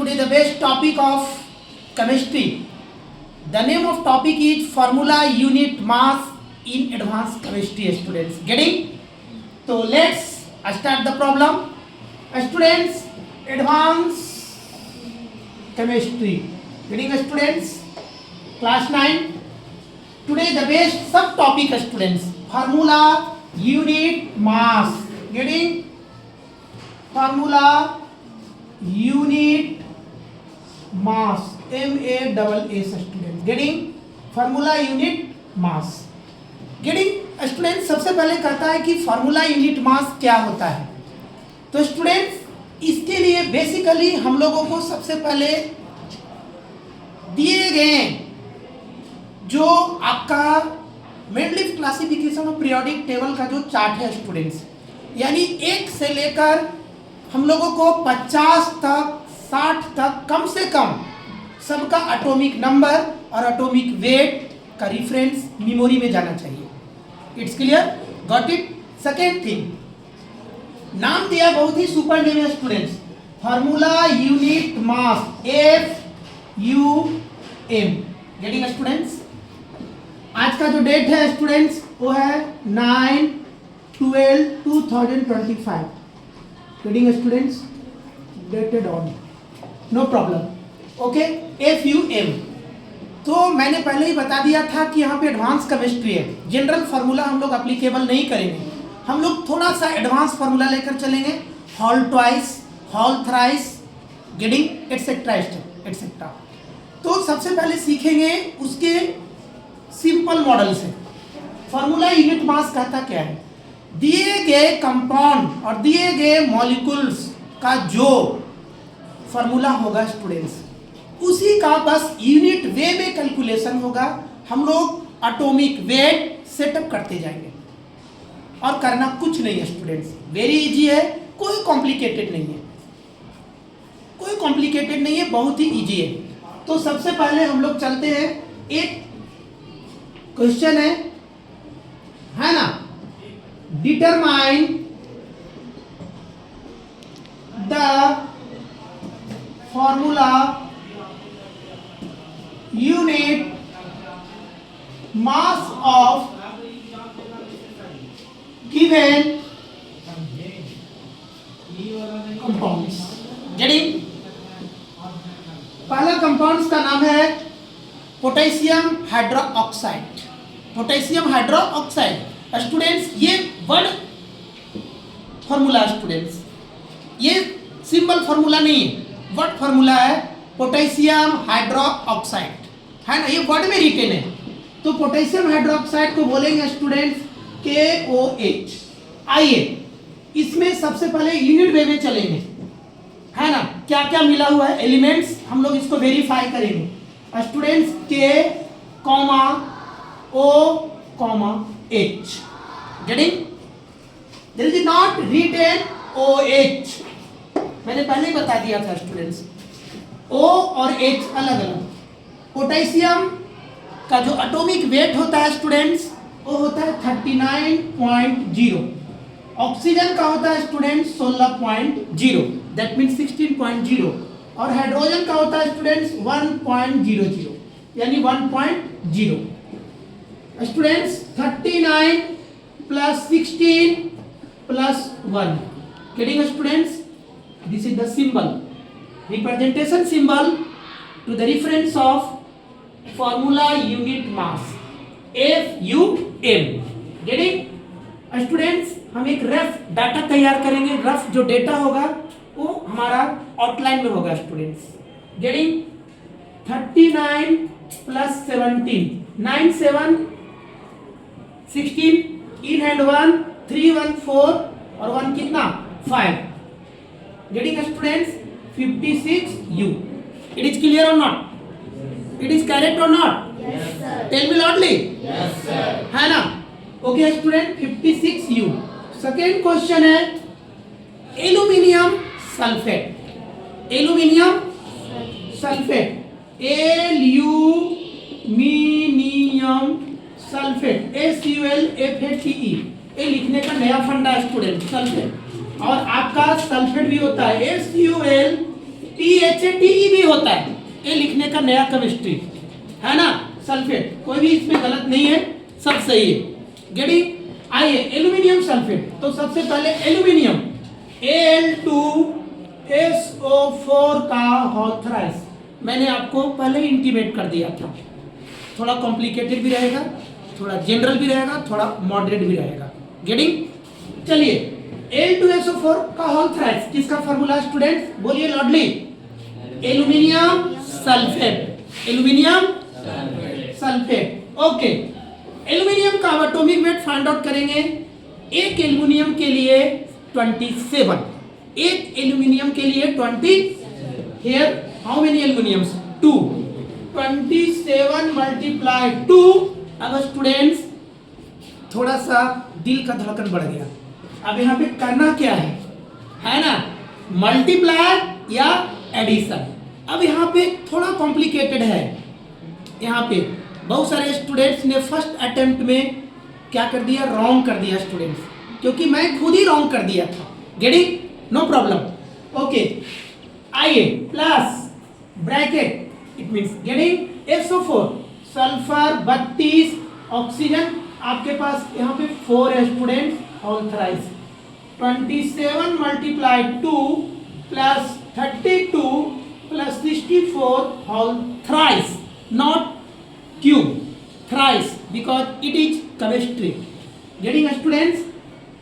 today the best topic of chemistry. The name of topic is formula, unit, mass in advanced chemistry, students. Getting? So let's start the problem. Students, advanced chemistry. Getting, students? Class 9. Today the best subtopic, students. Formula, unit, mass. Getting? Formula, unit, mass. MASS, students. Getting? Formula, unit, mass. Getting? Student सबसे पहले कहता है कि formula unit मास क्या होता है. तो students इसके लिए बेसिकली हम लोगों को सबसे पहले दिए गए जो आपका मेडलिफ क्लासिफिकेशन ऑफ पीरियोडिक टेबल का जो चार्ट है स्टूडेंट्स, यानी 1 से लेकर हम लोगों को 50 तक 60 तक कम से कम सबका एटॉमिक नंबर और एटॉमिक वेट का रेफरेंस मेमोरी में जाना चाहिए. It's clear? Got it? Second thing, नाम दिया बहुत ही सुपर नेम है students, formula unit mass FUM. Getting students? आज का जो डेट है स्टूडेंट्स वो है 9/12/2025. Getting students? Dated on, no problem. Okay, FUM. तो मैंने पहले ही बता दिया था कि यहाँ पे एडवांस केमिस्ट्री है. जनरल फार्मूला हम लोग एप्लीकेबल नहीं करेंगे, हम लोग थोड़ा सा एडवांस फार्मूला लेकर चलेंगे. Hall twice, hall thrice, getting etcetera etcetera. तो सबसे पहले सीखेंगे उसके सिंपल मॉडल से. फार्मूला यूनिट मास कहता क्या है? दिए गए कंपाउंड और दिए गए मॉलिक्यूल्स का जो फार्मूला होगा स्टूडेंट्स, उसी का बस यूनिट वे में कैलकुलेशन होगा. हम लोग एटॉमिक वेट सेटअप करते जाएंगे और करना कुछ नहीं है स्टूडेंट्स. वेरी इजी है, कोई कॉम्प्लिकेटेड नहीं है, कोई कॉम्प्लिकेटेड नहीं है, बहुत ही इजी है. तो सबसे पहले हम लोग चलते हैं, एक क्वेश्चन है ना, determine the formula unit mass of given compounds. Getting? पहला कंपाउंड्स का नाम है potassium hydroxide. Potassium hydroxide students, ये वर्ड फॉर्मूला स्टूडेंट्स, ये सिंपल फॉर्मूला नहीं है, वर्ड फॉर्मूला है. पोटेशियम हाइड्रोक्साइड है ना, ये वर्ड में रिटेन है. तो पोटेशियम हाइड्रोक्साइड को बोलेंगे स्टूडेंट्स KOH. आइए इसमें सबसे पहले यूनिट वे में चलेंगे, है ना. क्या क्या मिला हुआ है एलिमेंट्स, हम लोग इसको वेरीफाई करेंगे students. K, O, H. Getting? There is not written OH. मैंने पहले ही बता दिया था स्टूडेंट्स, O और H अलग अलग. पोटेशियम का जो एटॉमिक वेट होता है स्टूडेंट्स वो होता है 39.0. ऑक्सीजन का होता है स्टूडेंट्स 16.0, दैट मीन्स 16.0. और हाइड्रोजन का होता है स्टूडेंट्स 1.00, यानी 1.0. Students 39 plus 16 plus 1. Getting students? This is the symbol, representation symbol to the reference of formula unit mass FUM. Getting? Students हम एक रफ डाटा तैयार करेंगे. रफ जो डेटा होगा वो हमारा आउटलाइन में होगा students. Getting? 39 plus 17, 9 7 16, in hand 1 3 1 4 और 1 कितना 5. Getting students? 56U. It is clear or not? It is correct or not? Yes sir. Tell me loudly. Yes sir. है ना? Okay student, 56U. Second question है aluminium sulphate. Aluminium sulphate, aluminium sulphate, SULFATE. ये लिखने का नया फंडा student, sulphate. और आपका सल्फेट भी होता है SULFATE. CHATE भी होता है, ये लिखने का नया केमिस्ट्री है ना, सल्फेट, कोई भी इसमें गलत नहीं है, सब सही है। गेटिंग? आइए एल्यूमिनियम सल्फेट, तो सबसे पहले एल्यूमिनियम Al2SO4 का होल थ्राइस, मैंने आपको पहले इंटीमेट कर दिया था, थोड़ा कॉम्प्लिकेटेड भी रहेगा, थोड़ा जनरल भी रहेगा, थोड़ा मॉडरेट भी रहेगा। गेटिंग? चलिए Al2SO4 का होल थ्राइस किसका फार्मूला स्टूडेंट्स, बोलिए loudly, aluminium sulphate, aluminium sulphate. Okay, aluminium का एटॉमिक वेट फाइंड आउट करेंगे। एक एल्यूमिनियम के लिए 27, एक एल्यूमिनियम के लिए 20, here how many aluminiums, 2, 27 multiply 2। अब स्टूडेंट्स थोड़ा सा दिल का धड़कन बढ़ गया, अब यहाँ पे करना क्या है ना, मल्टीप्लाई या एडिशन। अब यहाँ पे थोड़ा कॉम्प्लिकेटेड है, यहाँ पे बहुत सारे स्टूडेंट्स ने फर्स्ट अटेम्प्ट में क्या कर दिया, रॉन्ग कर दिया स्टूडेंट्स, क्योंकि मैं खुद ही रॉन्ग कर दिया था। गेटिंग? No problem. ओके, आइए plus bracket, it means getting SO4 sulphur 32, oxygen आपके पास यहाँ पे 4 है students, whole thrice 27 multiply 2 plus 32 plus 64 whole thrice, not cube, thrice, because it is chemistry. Getting students?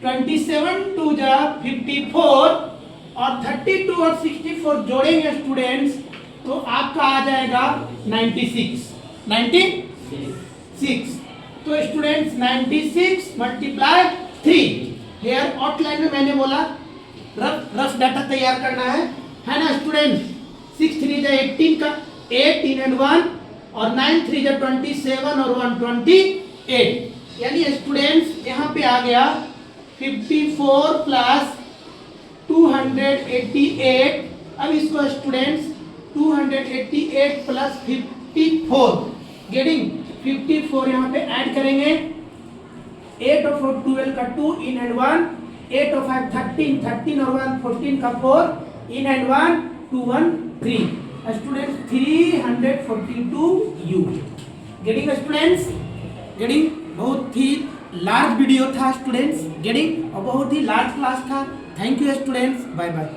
27 to the 54 और 32 और 64 जोड़ेंगे students तो आपका आ जाएगा 96, 96। तो स्टूडेंट्स 96 मल्टीप्लाई 3, हेयर आउटलाइन में मैंने बोला रफ डाटा तैयार करना है ना स्टूडेंट्स। 6 3 जा 18 का 8 and 1 और 9 3 जा 27 और 1 28, यानी स्टूडेंट्स यहाँ पे आ गया 54 प्लस 288। अब इसको स्टूडेंट्स 288 प्लस 54, गेटिंग 54 यहाँ पे ऐड करेंगे, 8 और 4 12 का 2 इन एंड 1, 8 और 5 13, 13 और 1 14 का 4 इन and 1 2 1 3, students 342 U। Getting students? Getting? बहुत ही लार्ज वीडियो था स्टूडेंट्स, गेटिंग, और बहुत ही लार्ज क्लास था। Thank you students, bye bye.